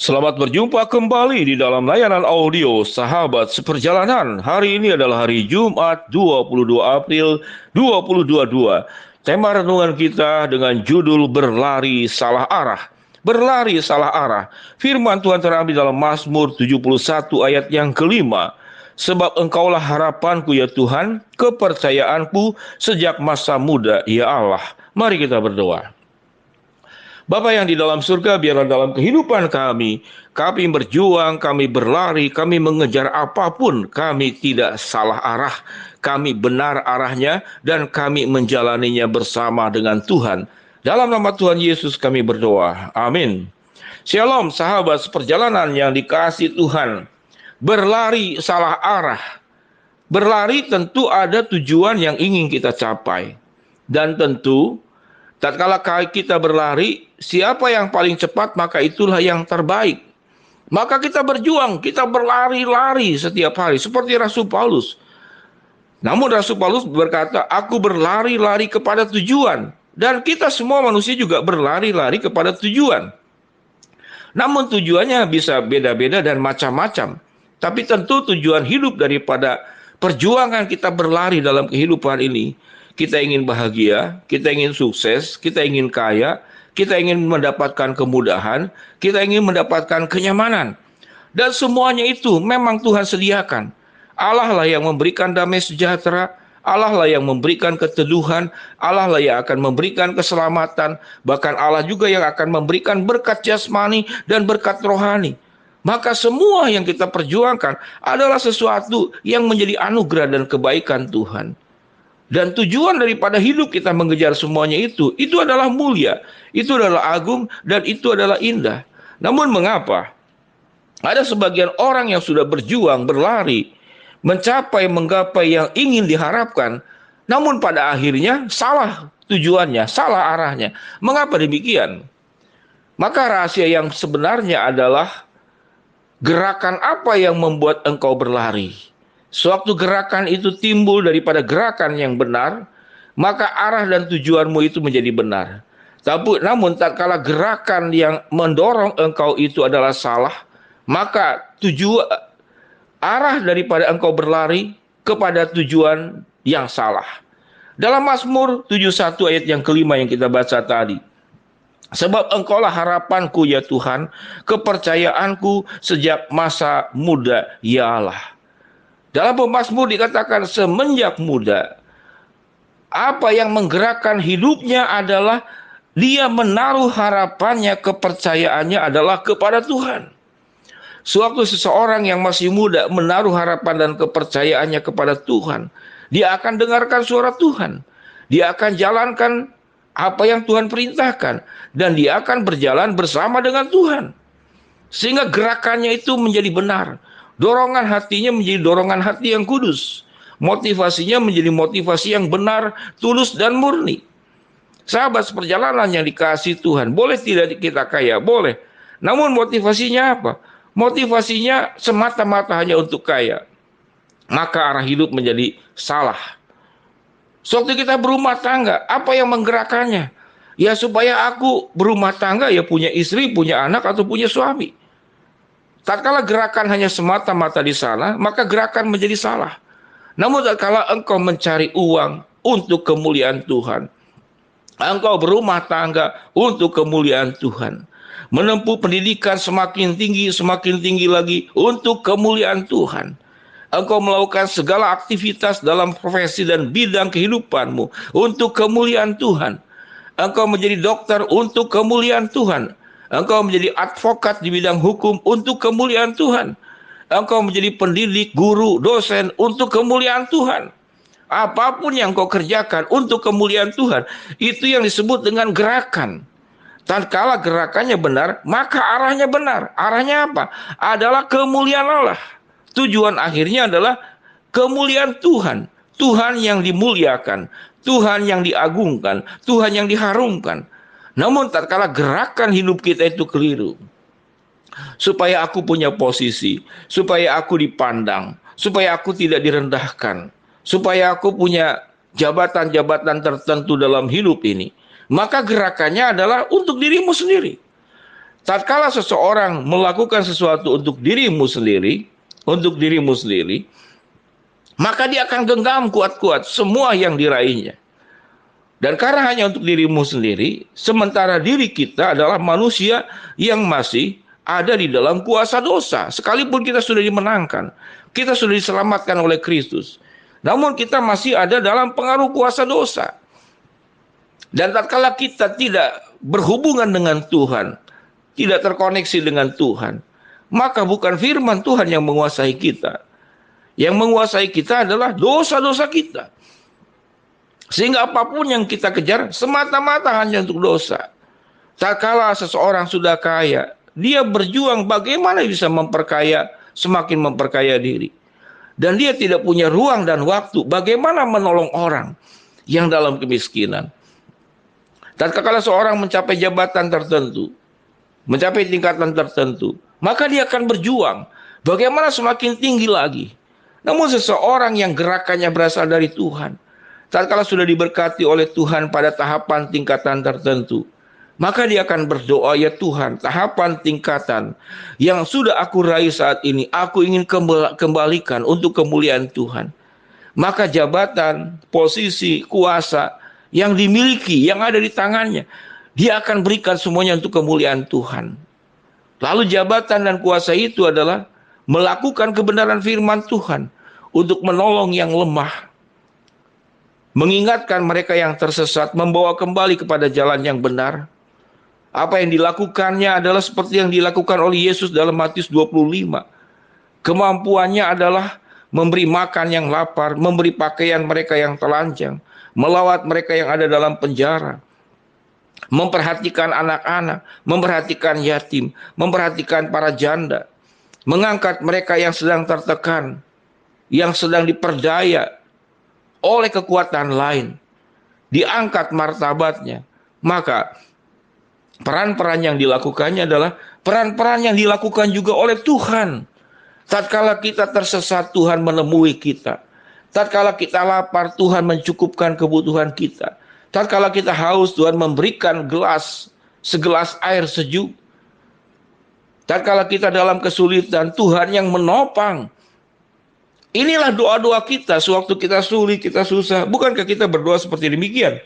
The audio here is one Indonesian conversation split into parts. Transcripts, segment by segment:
Selamat berjumpa kembali di dalam layanan audio Sahabat Seperjalanan. Hari ini adalah hari Jumat 22 April 2022. Tema renungan kita dengan judul Berlari Salah Arah. Berlari salah arah. Firman Tuhan terambil dalam Mazmur 71 ayat yang kelima. Sebab engkaulah harapanku ya Tuhan, kepercayaanku sejak masa muda ya Allah. Mari kita berdoa. Bapa yang di dalam surga, biarlah dalam kehidupan kami berjuang, kami berlari, kami mengejar apapun, kami tidak salah arah, kami benar arahnya, dan kami menjalaninya bersama dengan Tuhan. Dalam nama Tuhan Yesus kami berdoa. Amin. Shalom sahabat seperjalanan yang dikasihi Tuhan. Berlari salah arah. Berlari tentu ada tujuan yang ingin kita capai. Dan tentu tatkala kita berlari, siapa yang paling cepat maka itulah yang terbaik. Maka kita berjuang, kita berlari-lari setiap hari seperti Rasul Paulus. Namun Rasul Paulus berkata, aku berlari-lari kepada tujuan. Dan kita semua manusia juga berlari-lari kepada tujuan. Namun tujuannya bisa beda-beda dan macam-macam. Tapi tentu tujuan hidup daripada perjuangan kita berlari dalam kehidupan ini, kita ingin bahagia, kita ingin sukses, kita ingin kaya, kita ingin mendapatkan kemudahan, kita ingin mendapatkan kenyamanan. Dan semuanya itu memang Tuhan sediakan. Allah lah yang memberikan damai sejahtera, Allah lah yang memberikan keteduhan, Allah lah yang akan memberikan keselamatan, bahkan Allah juga yang akan memberikan berkat jasmani dan berkat rohani. Maka semua yang kita perjuangkan adalah sesuatu yang menjadi anugerah dan kebaikan Tuhan. Dan tujuan daripada hidup kita mengejar semuanya itu adalah mulia, itu adalah agung, dan itu adalah indah. Namun mengapa ada sebagian orang yang sudah berjuang, berlari, menggapai yang ingin diharapkan, namun pada akhirnya salah tujuannya, salah arahnya. Mengapa demikian? Maka rahasia yang sebenarnya adalah gerakan apa yang membuat engkau berlari. Sewaktu gerakan itu timbul daripada gerakan yang benar, maka arah dan tujuanmu itu menjadi benar. Namun tatkala gerakan yang mendorong engkau itu adalah salah, maka arah daripada engkau berlari kepada tujuan yang salah. Dalam Mazmur 71 ayat yang kelima yang kita baca tadi, sebab engkaulah harapanku ya Tuhan, kepercayaanku sejak masa muda ya Allah. Dalam pemazmur dikatakan semenjak muda. Apa yang menggerakkan hidupnya adalah dia menaruh harapannya, kepercayaannya adalah kepada Tuhan. Sewaktu seseorang yang masih muda menaruh harapan dan kepercayaannya kepada Tuhan, dia akan dengarkan suara Tuhan. Dia akan jalankan apa yang Tuhan perintahkan. Dan dia akan berjalan bersama dengan Tuhan. Sehingga gerakannya itu menjadi benar. Dorongan hatinya menjadi dorongan hati yang kudus. Motivasinya menjadi motivasi yang benar, tulus, dan murni. Sahabat seperjalanan yang dikasihi Tuhan, boleh tidak kita kaya? Boleh. Namun motivasinya apa? Motivasinya semata-mata hanya untuk kaya. Maka arah hidup menjadi salah. Sewaktu kita berumah tangga, apa yang menggerakkannya? Ya supaya aku berumah tangga, ya punya istri, punya anak, atau punya suami. Tatkala gerakan hanya semata-mata di sana, maka gerakan menjadi salah. Namun tatkala engkau mencari uang untuk kemuliaan Tuhan, engkau berumah tangga untuk kemuliaan Tuhan, menempuh pendidikan semakin tinggi lagi untuk kemuliaan Tuhan, engkau melakukan segala aktivitas dalam profesi dan bidang kehidupanmu untuk kemuliaan Tuhan, engkau menjadi dokter untuk kemuliaan Tuhan, engkau menjadi advokat di bidang hukum untuk kemuliaan Tuhan. Engkau menjadi pendidik, guru, dosen untuk kemuliaan Tuhan. Apapun yang kau kerjakan untuk kemuliaan Tuhan, itu yang disebut dengan gerakan. Tatkala gerakannya benar, maka arahnya benar. Arahnya apa? Adalah kemuliaan Allah. Tujuan akhirnya adalah kemuliaan Tuhan. Tuhan yang dimuliakan, Tuhan yang diagungkan, Tuhan yang diharumkan. Namun tatkala gerakan hidup kita itu keliru, supaya aku punya posisi, supaya aku dipandang, supaya aku tidak direndahkan, supaya aku punya jabatan-jabatan tertentu dalam hidup ini, maka gerakannya adalah untuk dirimu sendiri. Tatkala seseorang melakukan sesuatu untuk dirimu sendiri, maka dia akan genggam kuat-kuat semua yang diraihnya. Dan karena hanya untuk dirimu sendiri, sementara diri kita adalah manusia yang masih ada di dalam kuasa dosa. Sekalipun kita sudah dimenangkan, kita sudah diselamatkan oleh Kristus, namun kita masih ada dalam pengaruh kuasa dosa. Dan tatkala kita tidak berhubungan dengan Tuhan, tidak terkoneksi dengan Tuhan, maka bukan firman Tuhan yang menguasai kita. Yang menguasai kita adalah dosa-dosa kita. Sehingga apapun yang kita kejar semata-mata hanya untuk dosa. Tatkala seseorang sudah kaya, dia berjuang bagaimana bisa semakin memperkaya diri. Dan dia tidak punya ruang dan waktu bagaimana menolong orang yang dalam kemiskinan. Tatkala seorang mencapai jabatan tertentu, mencapai tingkatan tertentu, maka dia akan berjuang bagaimana semakin tinggi lagi. Namun seseorang yang gerakannya berasal dari Tuhan, tatkala sudah diberkati oleh Tuhan pada tahapan tingkatan tertentu, maka dia akan berdoa, ya Tuhan, tahapan tingkatan yang sudah aku raih saat ini, aku ingin kembalikan untuk kemuliaan Tuhan. Maka jabatan, posisi, kuasa yang dimiliki, yang ada di tangannya, dia akan berikan semuanya untuk kemuliaan Tuhan. Lalu jabatan dan kuasa itu adalah melakukan kebenaran firman Tuhan untuk menolong yang lemah, mengingatkan mereka yang tersesat, membawa kembali kepada jalan yang benar. Apa yang dilakukannya adalah seperti yang dilakukan oleh Yesus dalam Matius 25. Kemampuannya adalah memberi makan yang lapar, memberi pakaian mereka yang telanjang, melawat mereka yang ada dalam penjara, memperhatikan anak-anak, memperhatikan yatim, memperhatikan para janda, mengangkat mereka yang sedang tertekan, yang sedang diperdaya oleh kekuatan lain, diangkat martabatnya. Maka peran-peran yang dilakukannya adalah peran-peran yang dilakukan juga oleh Tuhan. Tatkala kita tersesat, Tuhan menemui kita. Tatkala kita lapar, Tuhan mencukupkan kebutuhan kita. Tatkala kita haus, Tuhan memberikan segelas air sejuk. Tatkala kita dalam kesulitan, Tuhan yang menopang. Inilah doa-doa kita sewaktu kita sulit, kita susah. Bukankah kita berdoa seperti demikian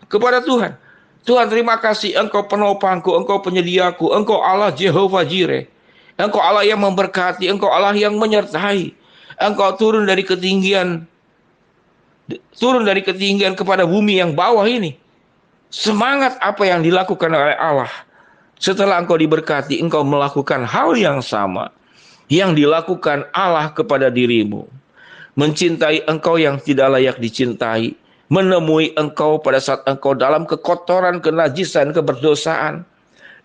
kepada Tuhan? Tuhan, terima kasih, Engkau penopangku, Engkau penyediaku, Engkau Allah Jehovah Jireh. Engkau Allah yang memberkati, Engkau Allah yang menyertai. Engkau turun dari ketinggian kepada bumi yang bawah ini. Semangat apa yang dilakukan oleh Allah. Setelah engkau diberkati, engkau melakukan hal yang sama yang dilakukan Allah kepada dirimu. Mencintai engkau yang tidak layak dicintai. Menemui engkau pada saat engkau dalam kekotoran, kenajisan, keberdosaan.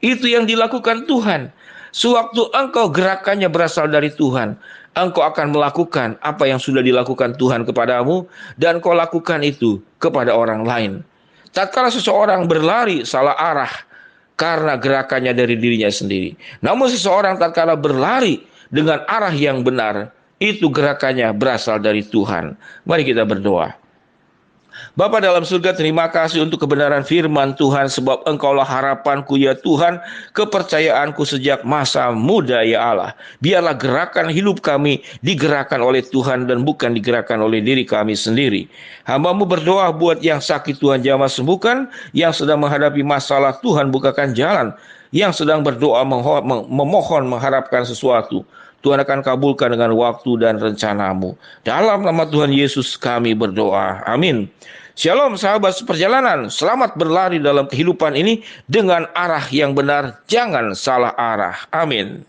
Itu yang dilakukan Tuhan. Sewaktu engkau gerakannya berasal dari Tuhan, engkau akan melakukan apa yang sudah dilakukan Tuhan kepadamu, dan kau lakukan itu kepada orang lain. Tatkala seseorang berlari salah arah karena gerakannya dari dirinya sendiri, namun seseorang tatkala berlari dengan arah yang benar, itu gerakannya berasal dari Tuhan. Mari kita berdoa. Bapa dalam surga, terima kasih untuk kebenaran firman Tuhan, sebab Engkaulah harapanku ya Tuhan, kepercayaanku sejak masa muda ya Allah. Biarlah gerakan hidup kami digerakkan oleh Tuhan dan bukan digerakkan oleh diri kami sendiri. Hamba-Mu berdoa buat yang sakit, Tuhan jamah sembuhkan, yang sedang menghadapi masalah, Tuhan bukakan jalan, yang sedang berdoa memohon mengharapkan sesuatu, Tuhan akan kabulkan dengan waktu dan rencana-Mu. Dalam nama Tuhan Yesus kami berdoa. Amin. Shalom sahabat seperjalanan. Selamat berlari dalam kehidupan ini dengan arah yang benar. Jangan salah arah. Amin.